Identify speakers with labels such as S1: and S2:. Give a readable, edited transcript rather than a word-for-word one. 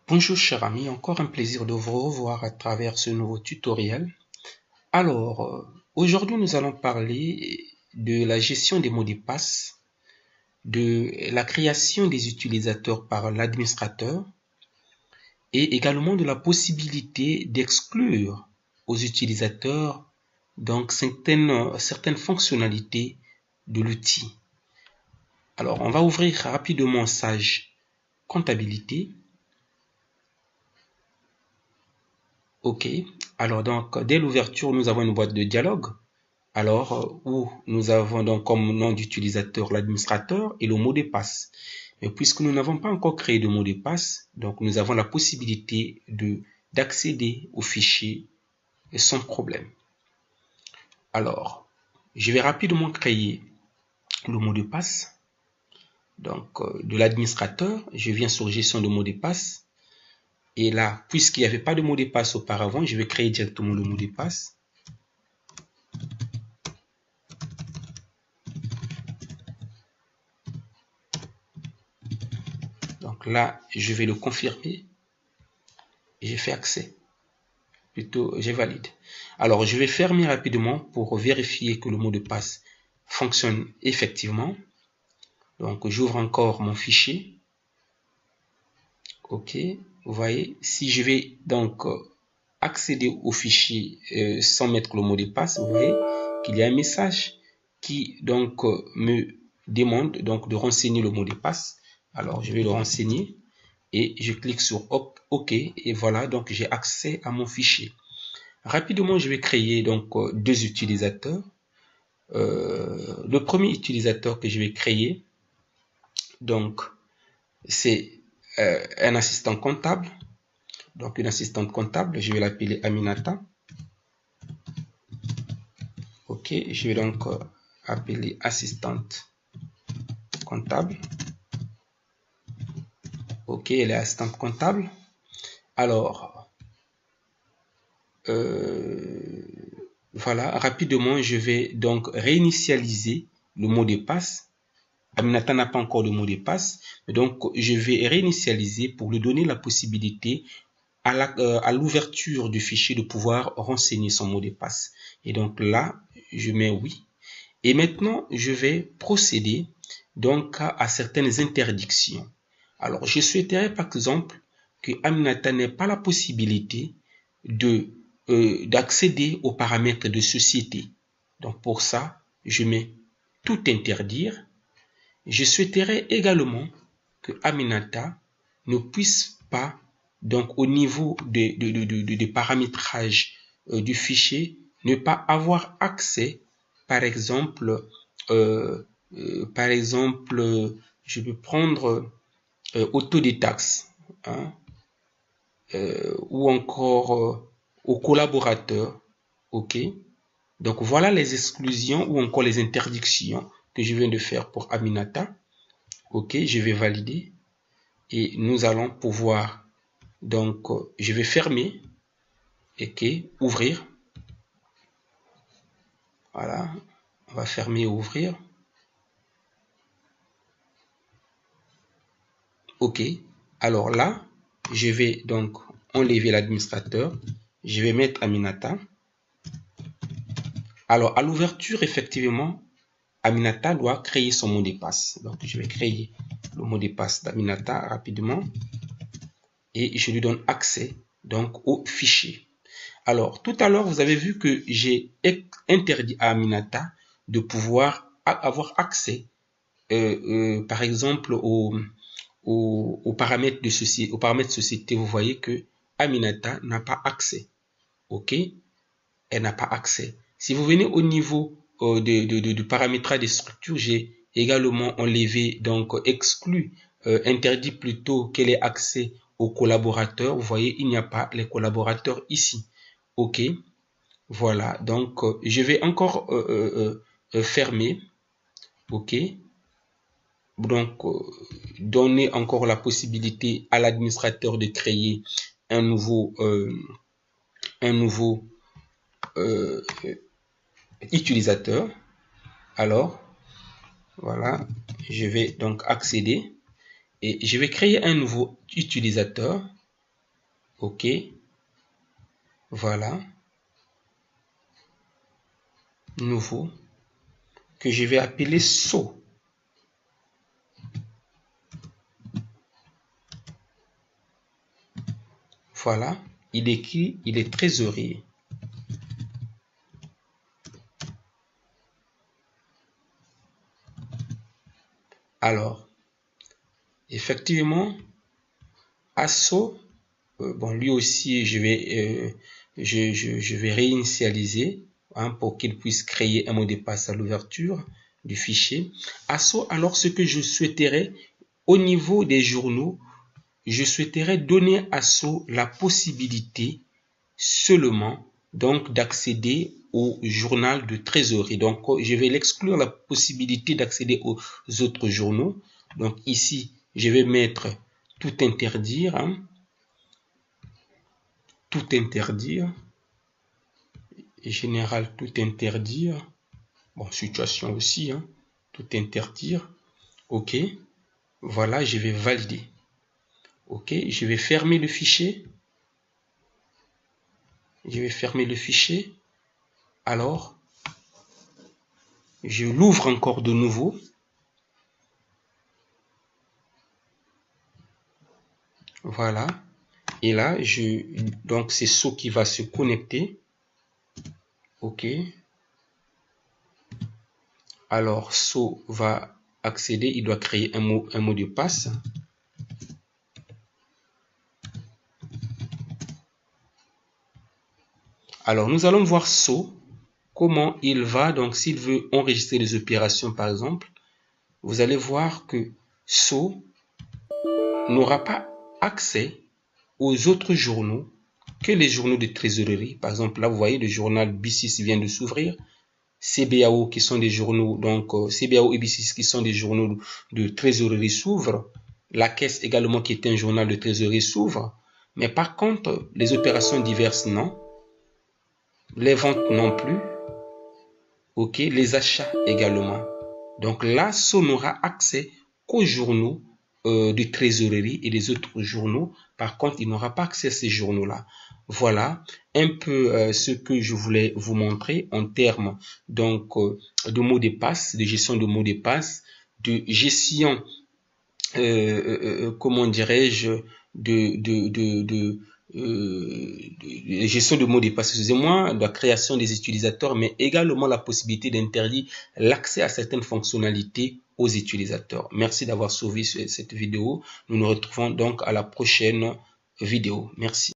S1: Bonjour chers amis, encore un plaisir de vous revoir à travers ce nouveau tutoriel. Alors, aujourd'hui nous allons parler de la gestion des mots de passe, de la création des utilisateurs par l'administrateur et également de la possibilité d'exclure aux utilisateurs donc certaines fonctionnalités de l'outil. Alors, on va ouvrir rapidement Sage Comptabilité. OK. Alors donc dès l'ouverture, nous avons une boîte de dialogue. Alors où nous avons donc comme nom d'utilisateur l'administrateur et le mot de passe. Mais puisque nous n'avons pas encore créé de mot de passe, donc nous avons la possibilité d'accéder au fichier sans problème. Alors, je vais rapidement créer le mot de passe. Donc de l'administrateur, je viens sur gestion de mot de passe. Et là, puisqu'il n'y avait pas de mot de passe auparavant, je vais créer directement le mot de passe. Donc là, je vais le confirmer et j'ai fait accès. Plutôt, j'ai valide. Alors, je vais fermer rapidement pour vérifier que le mot de passe fonctionne effectivement. Donc, j'ouvre encore mon fichier. OK. Vous voyez, si je vais donc accéder au fichier sans mettre le mot de passe, vous voyez qu'il y a un message qui donc me demande donc de renseigner le mot de passe. Alors, je vais le renseigner et je clique sur OK et voilà, donc j'ai accès à mon fichier. Rapidement, je vais créer donc deux utilisateurs. Le premier utilisateur que je vais créer, donc c'est un assistant comptable. Donc une assistante comptable, je vais l'appeler Aminata. OK, je vais donc appeler assistante comptable. OK, elle est assistante comptable. Alors, voilà, rapidement, je vais donc réinitialiser le mot de passe. Aminata n'a pas encore de mot de passe, donc je vais réinitialiser pour lui donner la possibilité à l'ouverture du fichier de pouvoir renseigner son mot de passe. Et donc là, je mets oui. Et maintenant, je vais procéder donc à certaines interdictions. Alors, je souhaiterais par exemple que Aminata n'ait pas la possibilité d'accéder aux paramètres de société. Donc pour ça, je mets tout interdire. Je souhaiterais également que Aminata ne puisse pas, donc au niveau des paramétrages du fichier, ne pas avoir accès, par exemple, je peux prendre au taux des taxes, hein, ou encore aux collaborateurs. OK. Donc voilà les exclusions ou encore les interdictions que je viens de faire pour Aminata. OK, je vais valider et nous allons pouvoir, donc je vais fermer et ouvrir. Voilà, on va fermer et ouvrir. OK, alors là, je vais donc enlever l'administrateur. Je vais mettre Aminata. Alors à l'ouverture, effectivement, Aminata doit créer son mot de passe. Donc je vais créer le mot de passe d'Aminata rapidement et je lui donne accès donc au fichier. Alors tout à l'heure, vous avez vu que j'ai interdit à Aminata de pouvoir avoir accès par exemple aux paramètres de société. Vous voyez que Aminata n'a pas accès. OK, elle n'a pas accès. Si vous venez au niveau du paramétrage des structures, j'ai également enlevé, donc exclu, interdit plutôt qu'elle ait accès aux collaborateurs. Vous voyez, il n'y a pas les collaborateurs ici. OK, voilà, donc je vais encore fermer. OK, donc donner encore la possibilité à l'administrateur de créer un nouveau utilisateur. Alors voilà, je vais donc accéder et je vais créer un nouveau utilisateur. OK. Voilà. Nouveau. Que je vais appeler SO. Voilà. Il écrit, il est trésorier. Alors, effectivement, ASSO, bon, lui aussi, je vais réinitialiser pour qu'il puisse créer un mot de passe à l'ouverture du fichier. ASSO, alors ce que je souhaiterais au niveau des journaux, je souhaiterais donner à ASSO la possibilité seulement donc d'accéder au journal de trésorerie. Donc, je vais l'exclure la possibilité d'accéder aux autres journaux. Donc ici, je vais mettre tout interdire. Tout interdire. Général, tout interdire. Bon, situation aussi. Tout interdire. OK. Voilà, je vais valider. OK, je vais fermer le fichier. Je vais fermer le fichier. Alors, je l'ouvre encore de nouveau. Voilà. Et là, donc c'est SO qui va se connecter. OK. Alors, SO va accéder. Il doit créer un mot de passe. Alors, nous allons voir SO, comment il va. Donc, s'il veut enregistrer les opérations, par exemple, vous allez voir que SO n'aura pas accès aux autres journaux que les journaux de trésorerie. Par exemple, là, vous voyez, le journal B6 vient de s'ouvrir. CBAO qui sont des journaux, donc CBAO et B6 qui sont des journaux de trésorerie s'ouvrent. La caisse également qui est un journal de trésorerie s'ouvre. Mais par contre, les opérations diverses, non. Les ventes non plus. OK, les achats également. Donc là, SO n'aura accès qu'aux journaux de trésorerie et les autres journaux. Par contre, il n'aura pas accès à ces journaux-là. Voilà un peu ce que je voulais vous montrer en termes donc de mots de passe, de gestion de mots de passe, de gestion, comment dirais-je, de gestion de mots de passe, excusez-moi, de la création des utilisateurs, mais également la possibilité d'interdire l'accès à certaines fonctionnalités aux utilisateurs. Merci d'avoir suivi cette vidéo. Nous nous retrouvons donc à la prochaine vidéo. Merci.